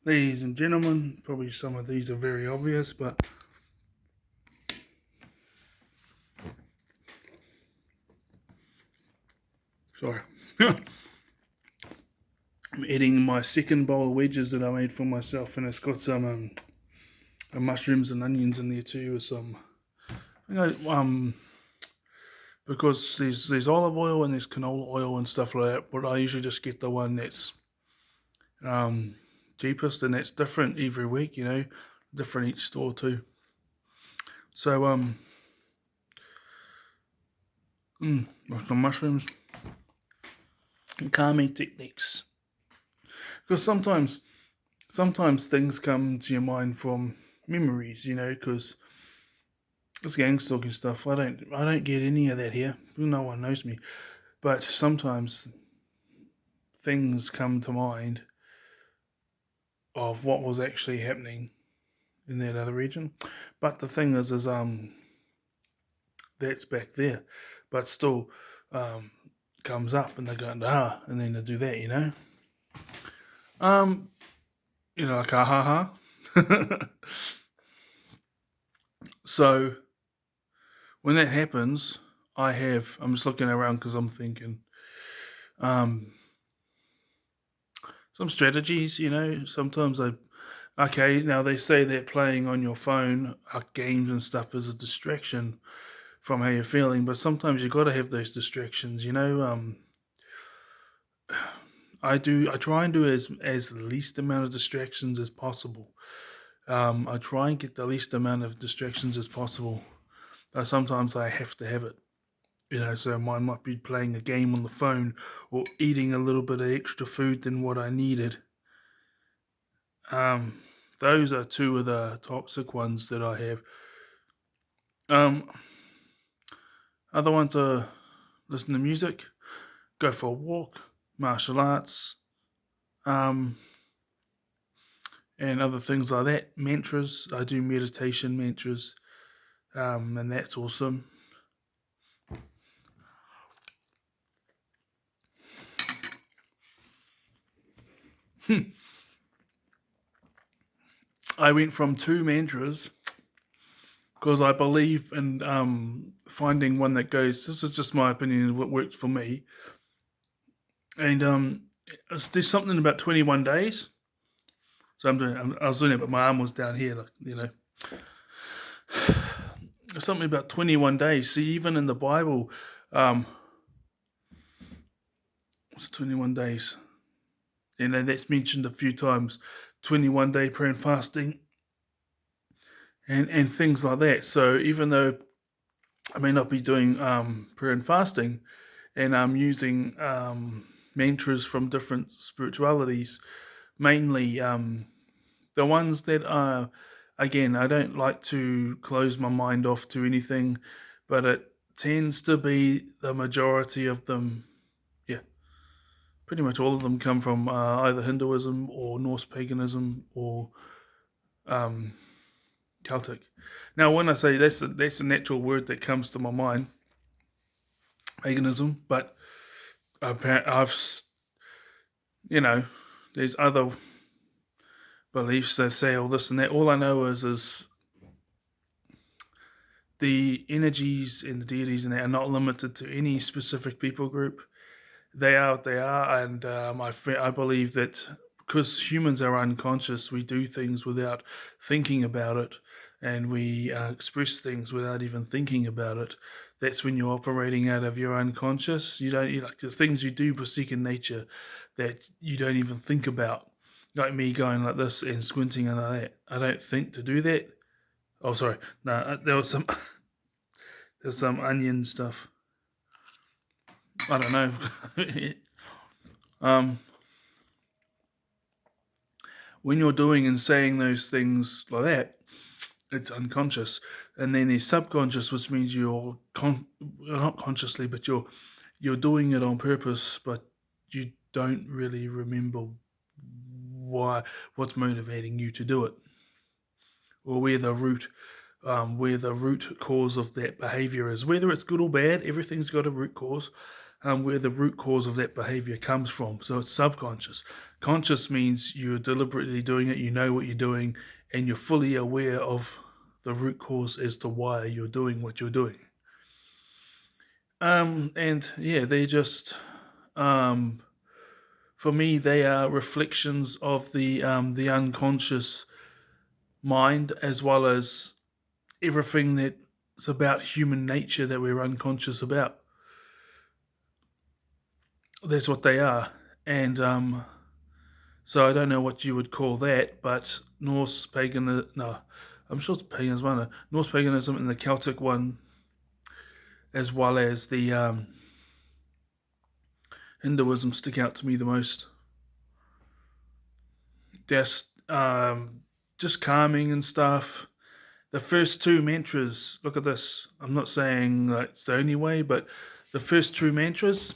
Ladies and gentlemen, probably some of these are very obvious, but sorry. I'm eating my second bowl of wedges that I made for myself, and it's got some mushrooms and onions in there too, with some, you know, because there's olive oil and there's canola oil and stuff like that. But I usually just get the one that's um, cheapest, and that's different every week. Different each store too. So some mushrooms and calming techniques, because sometimes things come to your mind from memories, because this gang stalking stuff, I don't get any of that here. No one knows me. But sometimes things come to mind of what was actually happening in that other region. But the thing is that's back there. But still comes up and they go, and then they do that. Um, like ha ha. So when that happens, I'm just looking around because I'm thinking, um, some strategies. Sometimes okay, now they say that playing on your phone, games and stuff, is a distraction from how you're feeling, but sometimes you got to have those distractions. I try and do as least amount of distractions as possible. I try and get the least amount of distractions as possible. But sometimes I have to have it. So mine might be playing a game on the phone or eating a little bit of extra food than what I needed. Um, those are two of the toxic ones that I have. Um, Other ones are listen to music, go for a walk, martial arts, um, and other things like that. Mantras, I do meditation mantras, and that's awesome. I went from two mantras because I believe in finding one that goes. This is just my opinion of what works for me, and there's something about 21 days. So I was doing it, but my arm was down here, something about 21 days. See, even in the Bible, um, it's 21 days. And then that's mentioned a few times. 21-day prayer and fasting and things like that. So even though I may not be doing prayer and fasting, and I'm using mantras from different spiritualities, mainly the ones that are, again, I don't like to close my mind off to anything, but it tends to be the majority of them. Yeah, pretty much all of them come from either Hinduism or Norse paganism or um, Celtic. Now, when I say that's a natural word that comes to my mind, paganism, but I've there's other beliefs that say all this and that. All I know is the energies and the deities and they are not limited to any specific people group. They are what they are, and I believe that because humans are unconscious, we do things without thinking about it, and we express things without even thinking about it. That's when you're operating out of your unconscious. Like the things you do for second nature that you don't even think about. Like me going like this and squinting and like that. I don't think to do that. Oh, sorry. No, there was some there's some onion stuff. I don't know. um, when you're doing and saying those things like that, it's unconscious, and then there's subconscious, which means not consciously, but you're doing it on purpose, but you don't really remember why what's motivating you to do it, or where the root cause of that behavior is. Whether it's good or bad, everything's got a root cause. where the root cause of that behavior comes from. So it's subconscious. Conscious means you're deliberately doing it, you know what you're doing, and you're fully aware of the root cause as to why you're doing what you're doing. And yeah, they just, for me, they are reflections of the unconscious mind, as well as everything that's about human nature that we're unconscious about. That's what they are. And so I don't know what you would call that, but Norse paganism, no, I'm sure it's paganism, no, Norse paganism and the Celtic one, as well as the Hinduism, stick out to me the most. Just calming and stuff. The first two mantras, look at this. I'm not saying that it's the only way, but the first two mantras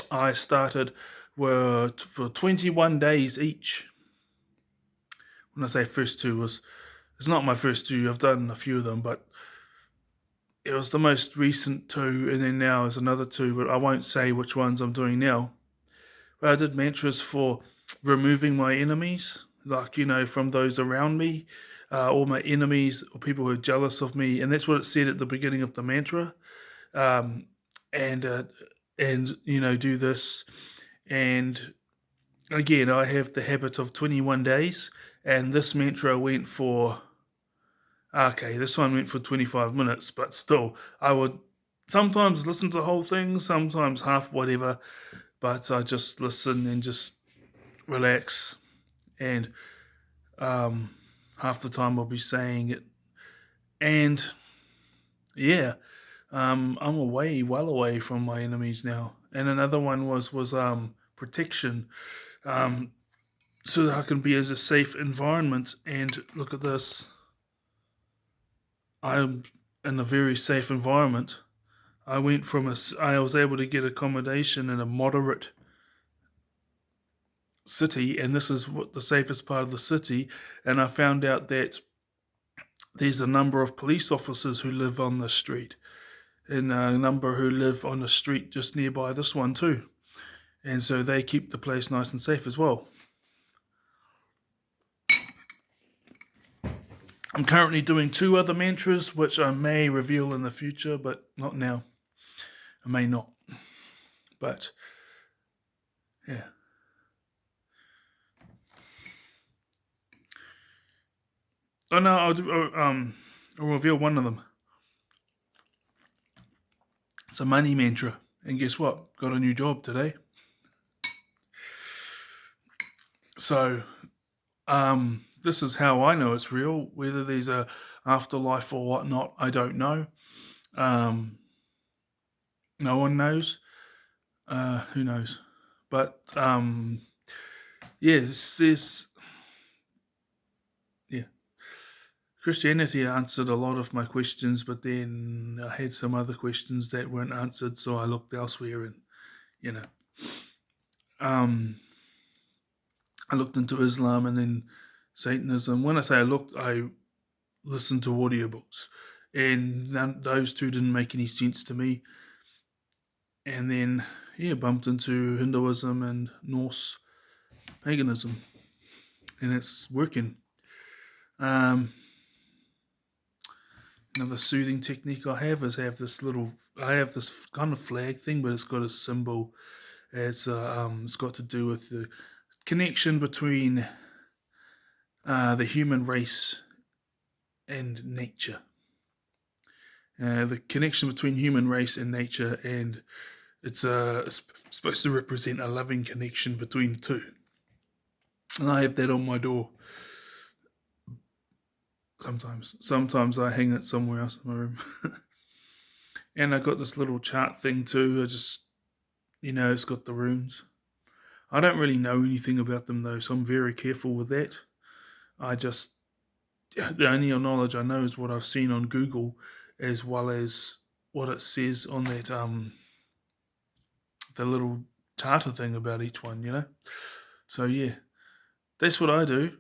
I started were for 21 days each. When I say first two, it's not my first two. I've done a few of them, but it was the most recent two, and then now is another two, but I won't say which ones I'm doing now. But I did mantras for removing my enemies, like, from those around me, all my enemies or people who are jealous of me, and that's what it said at the beginning of the mantra. Um, and do this, and again, I have the habit of 21 days, and this mantra went for. Okay, this one went for 25 minutes, but still, I would sometimes listen to the whole thing, sometimes half whatever, but I just listen and just relax. And half the time I'll be saying it. And yeah, I'm well away from my enemies now. And another one was protection, so that I can be in a safe environment. And look at this. I'm in a very safe environment. I was able to get accommodation in a moderate city, and this is what the safest part of the city. And I found out that there's a number of police officers who live on the street, and a number who live on the street just nearby this one too. And so they keep the place nice and safe as well. I'm currently doing 2 other mantras, which I may reveal in the future, but not now. I may not. But, yeah. Oh no, I'll reveal one of them. It's a money mantra. And guess what? Got a new job today. So, this is how I know it's real. Whether there's a afterlife or whatnot, I don't know. No one knows. Who knows? But yes, Christianity answered a lot of my questions, but then I had some other questions that weren't answered, so I looked elsewhere, and I looked into Islam and then Satanism. When I say I looked, I listened to audiobooks, and those two didn't make any sense to me. And then, bumped into Hinduism and Norse paganism, and it's working. Another soothing technique I have is this kind of flag thing, but it's got a symbol. It's got to do with the connection between the human race and nature. The connection between human race and nature, and it's supposed to represent a loving connection between the two. And I have that on my door. Sometimes I hang it somewhere else in my room. And I got this little chart thing too. I just, it's got the runes. I don't really know anything about them though, so I'm very careful with that. The only knowledge I know is what I've seen on Google, as well as what it says on that the little charter thing about each one. So yeah, that's what I do.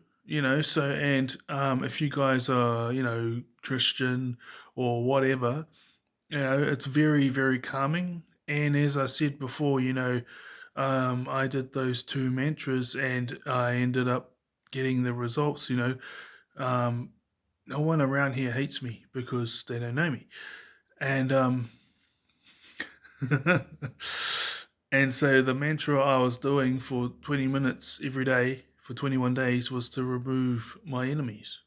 So, and if you guys are Christian or whatever, it's very, very calming, And as I said before, I did those 2 mantras and I ended up getting the results. Um, no one around here hates me because they don't know me. And and so the mantra I was doing for 20 minutes every day for 21 days was to remove my enemies.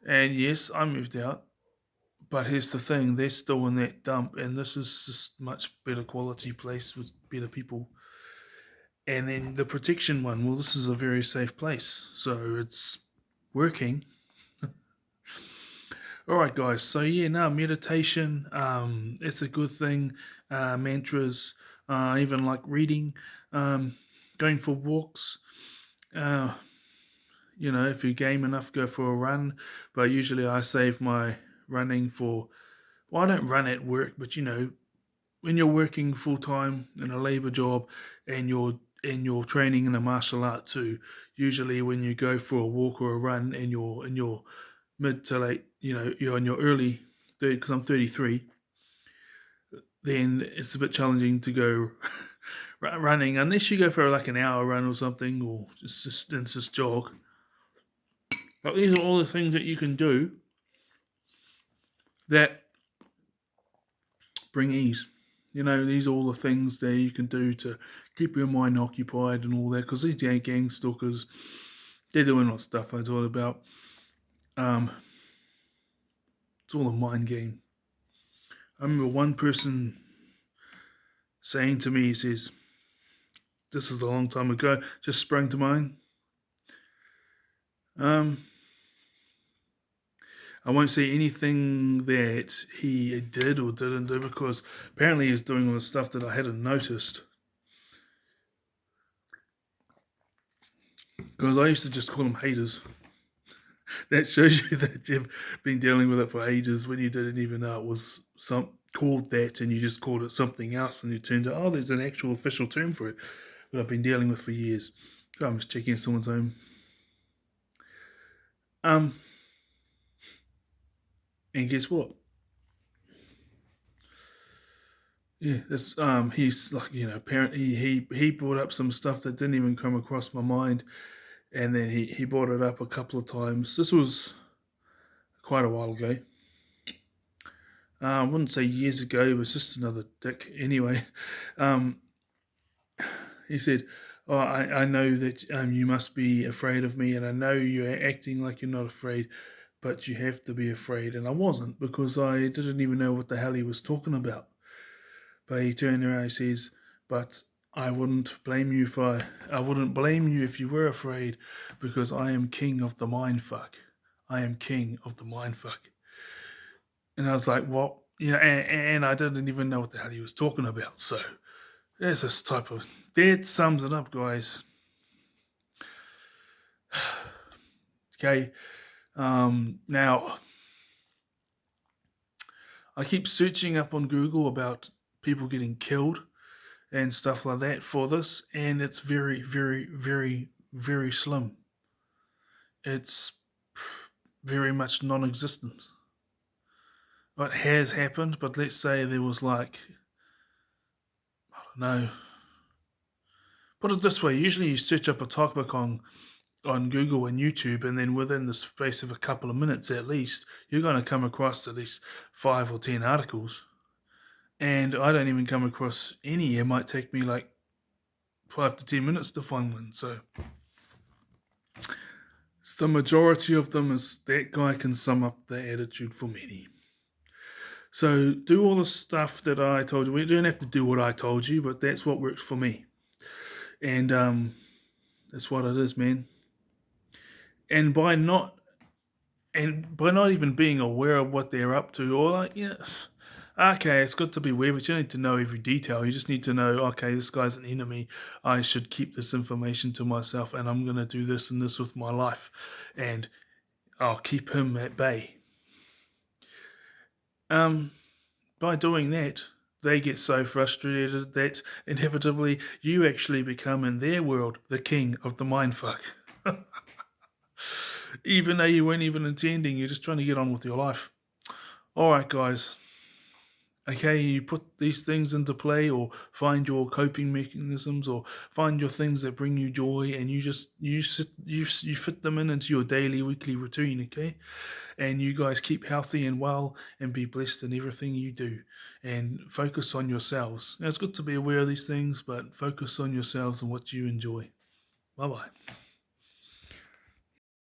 And yes, I moved out, but here's the thing, they're still in that dump, and this is just much better quality place with better people. And then the protection one, well, this is a very safe place, so it's working. All right, guys. So yeah, no meditation. It's a good thing. Mantras, even like reading, um, going for walks. Uh, if you're game enough, go for a run. But usually, I save my running for. Well, I don't run at work, but when you're working full time in a labor job, and you're training in a martial art too. Usually, when you go for a walk or a run, and you're in your mid to late, you're in your early, because I'm 33, then it's a bit challenging to go running unless you go for like an hour run or something, or just jog. But these are all the things that you can do that bring ease. These are all the things that you can do to keep your mind occupied and all that. Because these gang stalkers, they're doing what stuff I told about. It's all a mind game. I remember one person saying to me, he says, this is a long time ago, just sprang to mind. I won't say anything that he did or didn't do, because apparently he's doing all the stuff that I hadn't noticed. Because I used to just call them haters. That shows you that you've been dealing with it for ages when you didn't even know it was called that, and you just called it something else, and you turned out, oh, there's an actual official term for it that I've been dealing with for years. So I'm just checking if someone's home. And guess what? Yeah, that's he's like, apparently he brought up some stuff that didn't even come across my mind, and then he brought it up a couple of times. This was quite a while ago. I wouldn't say years ago. It was just another dick. Anyway, he said, "Oh, I know that you must be afraid of me, and I know you're acting like you're not afraid, but you have to be afraid." And I wasn't, because I didn't even know what the hell he was talking about. But he turned around and says, "But I wouldn't blame you if you were afraid, because I am king of the mindfuck. I am king of the mindfuck." And I was like, "What?" And I didn't even know what the hell he was talking about. So there's this type of that sums it up, guys. Okay. Now I keep searching up on Google about people getting killed and stuff like that for this, and it's very, very, very, very slim. It's very much non-existent. What has happened, but let's say there was like, I don't know. Put it this way: usually you search up a topic on Google and YouTube, and then within the space of a couple of minutes at least, you're going to come across at least 5 or 10 articles. And I don't even come across any. It might take me like 5 to 10 minutes to find one. So the majority of them is that guy can sum up the attitude for many. So do all the stuff that I told you. We don't have to do what I told you, but that's what works for me. And that's what it is, man. And by not even being aware of what they're up to, or like, yes, okay, it's good to be aware, but you don't need to know every detail. You just need to know, okay, this guy's an enemy. I should keep this information to myself, and I'm going to do this and this with my life, and I'll keep him at bay. By doing that, they get so frustrated that inevitably you actually become, in their world, the king of the mindfuck. Even though you weren't even intending, you're just trying to get on with your life. All right, guys. Okay, you put these things into play, or find your coping mechanisms, or find your things that bring you joy, and you fit them into your daily, weekly routine. Okay, and you guys keep healthy and well, and be blessed in everything you do, and focus on yourselves. Now, it's good to be aware of these things, but focus on yourselves and what you enjoy. Bye bye.